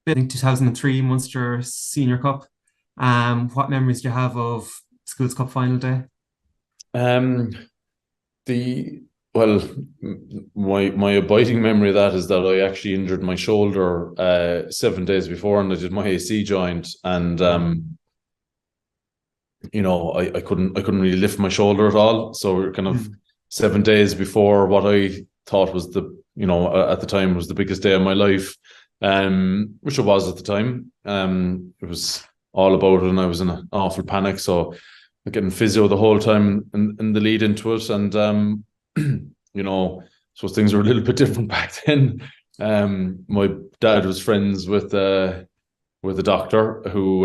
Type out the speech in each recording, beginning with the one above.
I think 2003 Munster Senior Cup. What memories do you have of Schools Cup final day? Um, the well, my abiding memory of that is that I actually injured my shoulder 7 days before, and I did my AC joint, and I couldn't really lift my shoulder at all. So we are kind of Mm. 7 days before what I thought was at the time was the biggest day of my life, which it was at the time. It was all about it, and I was in an awful panic. So getting physio the whole time in the lead into it, and so things were a little bit different back then. My dad was friends with a doctor who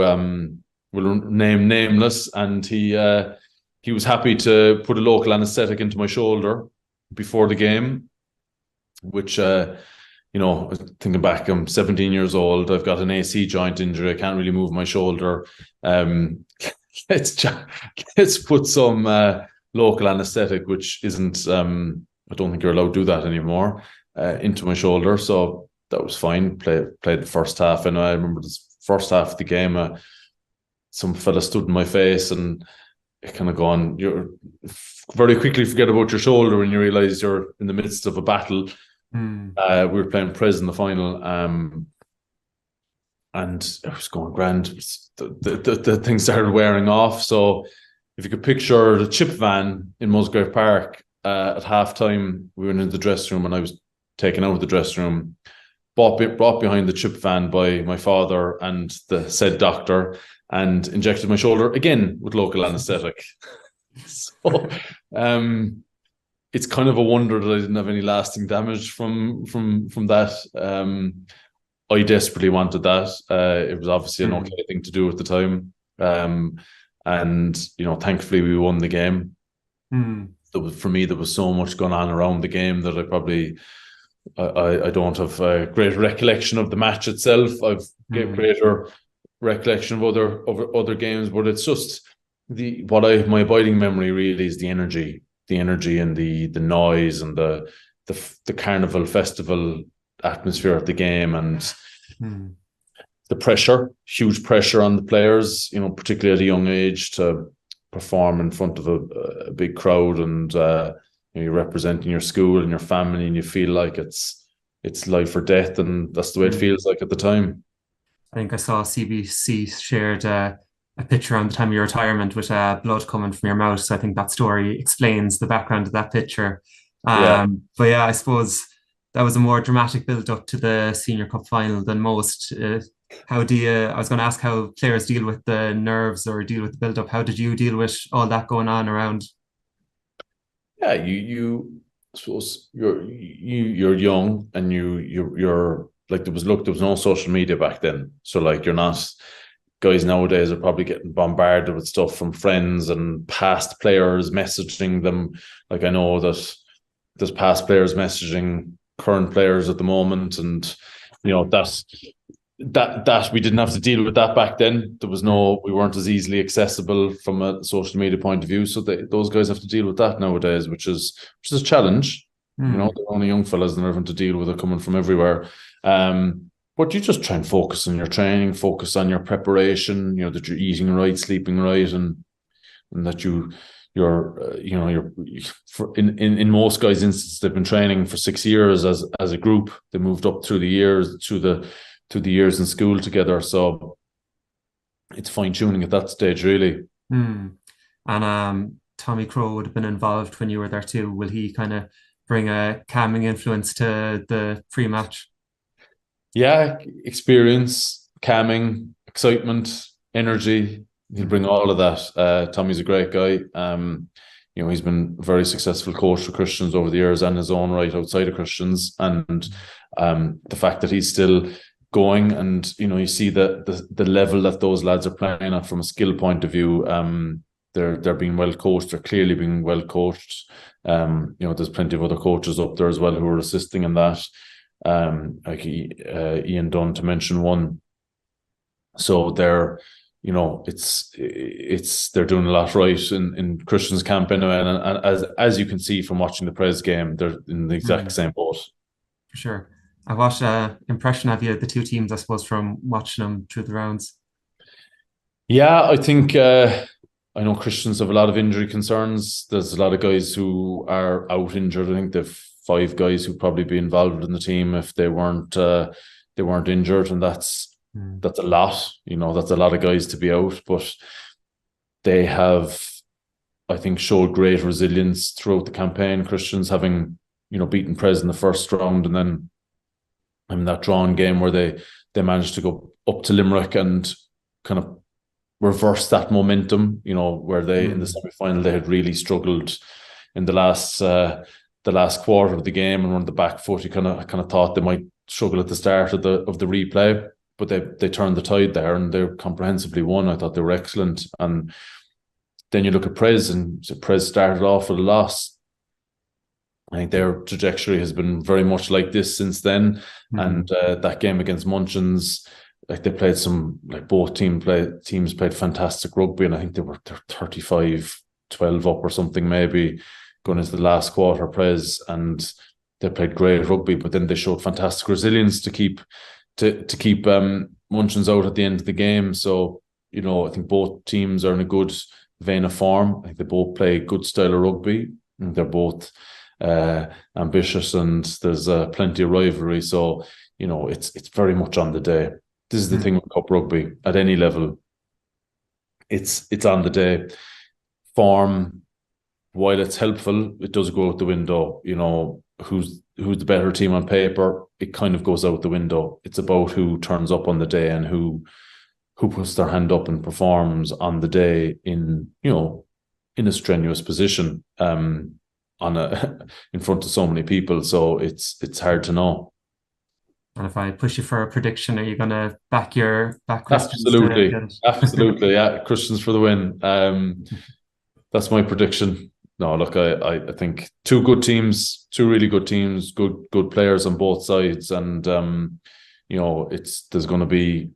will name nameless, and he was happy to put a local anaesthetic into my shoulder before the game, which thinking back, I'm 17 years old. I've got an AC joint injury. I can't really move my shoulder. Let's put some local anaesthetic, which isn't. I don't think you're allowed to do that anymore. Into my shoulder, so that was fine. Played the first half, and I remember the first half of the game. Some fella stood in my face, and it kind of gone. You very quickly forget about your shoulder when you realise you're in the midst of a battle. Mm. We were playing Prez in the final, and it was going grand. The thing started wearing off. So if you could picture the chip van in Musgrave Park at halftime, we went into the dressing room, and I was taken out of the dressing room, brought behind the chip van by my father and the said doctor, and injected my shoulder again with local anaesthetic. So it's kind of a wonder that I didn't have any lasting damage from that. I desperately wanted that. It was obviously an okay thing to do at the time. And thankfully we won the game. Mm. For me, there was so much going on around the game that I don't have a great recollection of the match itself. I've greater recollection of other games, but it's just my abiding memory really is the energy and the noise and the carnival festival atmosphere at the game, and the pressure, huge pressure on the players, particularly at a young age, to perform in front of a big crowd, and you're representing your school and your family, and you feel like it's life or death, and that's the way it feels like at the time. I think I saw CBC shared a picture on the time of your retirement with blood coming from your mouth. So I think that story explains the background of that picture. Yeah. But yeah, I suppose that was a more dramatic build up to the Senior Cup final than most. I was going to ask how players deal with the nerves or deal with the build up. How did you deal with all that going on around? Yeah, you suppose you're young, and you're like, there was no social media back then, so like, you're not. Guys nowadays are probably getting bombarded with stuff from friends and past players messaging them. Like, I know that there's past players messaging current players at the moment, and that we didn't have to deal with that back then. We weren't as easily accessible from a social media point of view, so those guys have to deal with that nowadays, which is a challenge. They're only young fellas, and they're having to deal with it coming from everywhere. But you just try and focus on your training, focus on your preparation, that you're eating right, sleeping right, and that in most guys' instances, they've been training for 6 years as a group. They moved up through the years, through the years in school together. So it's fine tuning at that stage, really. And Tommy Crowe would have been involved when you were there too. Will he kind of bring a calming influence to the pre-match? Yeah, experience, calming, excitement, energy. He'll bring all of that. Tommy's a great guy. He's been a very successful coach for Christians over the years, and his own right outside of Christians. And the fact that he's still going, and you see the level that those lads are playing at from a skill point of view. They're being well coached. They're clearly being well coached. There's plenty of other coaches up there as well who are assisting in that. Like Ian Dunn, to mention one. So they're doing a lot right in Christian's camp anyway, and as you can see from watching the Prez game, they're in the exact same boat. For sure. What impression have you the two teams, I suppose, from watching them through the rounds? Yeah, I think I know Christians have a lot of injury concerns. There's a lot of guys who are out injured. I think they've 5 guys who'd probably be involved in the team if they weren't injured, and that's a lot. That's a lot of guys to be out. But they have, I think, showed great resilience throughout the campaign. Christians having beaten Pres in the first round, and then that drawn game where they managed to go up to Limerick and kind of reverse that momentum, where they in the semi-final they had really struggled in the last quarter of the game and were on the back foot. You kind of thought they might struggle at the start of the replay, but they turned the tide there and they comprehensively won. I thought they were excellent. And then you look at Pres, and Pres started off with a loss. I think their trajectory has been very much like this since then. And that game against Munchins, like they played both teams played fantastic rugby, and I think they're 35-12 up or something maybe going into the last quarter, Pres, and they played great rugby, but then they showed fantastic resilience to keep Munchins out at the end of the game. So I think both teams are in a good vein of form. I think they both play good style of rugby, and they're both ambitious, and there's plenty of rivalry. So it's very much on the day. This is the thing with cup rugby at any level. It's on the day. Form, while it's helpful, it does go out the window. Who's the better team on paper? It kind of goes out the window. It's about who turns up on the day and who puts their hand up and performs on the day in a strenuous position in front of so many people. So it's hard to know. And if I push you for a prediction, are you going to back Christians? Absolutely, yeah. Christians for the win. That's my prediction. No, look, I think two really good teams, good players on both sides, and there's going to be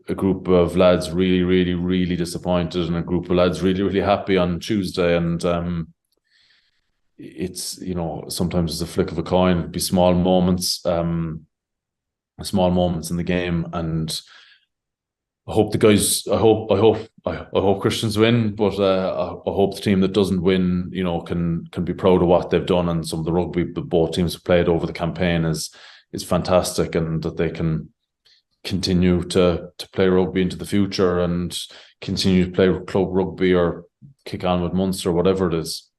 a group of lads really, really, really disappointed, and a group of lads really, really happy on Tuesday, and it's sometimes it's a flick of a coin. It'd be small moments in the game, and I hope the guys. I hope Christians win, but I hope the team that doesn't win, can be proud of what they've done, and some of the rugby that both teams have played over the campaign is fantastic, and that they can continue to play rugby into the future and continue to play club rugby or kick on with Munster, whatever it is.